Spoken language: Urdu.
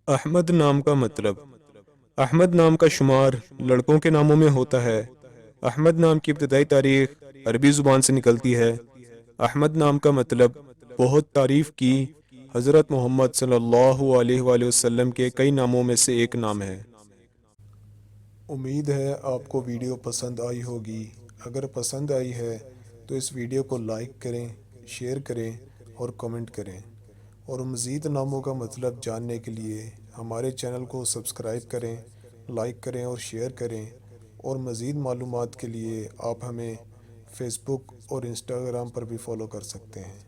احمد نام کا مطلب۔ احمد نام کا شمار لڑکوں کے ناموں میں ہوتا ہے۔ احمد نام کی ابتدائی تاریخ عربی زبان سے نکلتی ہے۔ احمد نام کا مطلب بہت تعریف کی حضرت محمد صلی اللہ علیہ وآلہ وسلم کے کئی ناموں میں سے ایک نام ہے۔ امید ہے آپ کو ویڈیو پسند آئی ہوگی۔ اگر پسند آئی ہے تو اس ویڈیو کو لائک کریں، شیئر کریں اور کمنٹ کریں، اور مزید ناموں کا مطلب جاننے کے لیے ہمارے چینل کو سبسکرائب کریں، لائک کریں اور شیئر کریں، اور مزید معلومات کے لیے آپ ہمیں فیس بک اور انسٹاگرام پر بھی فالو کر سکتے ہیں۔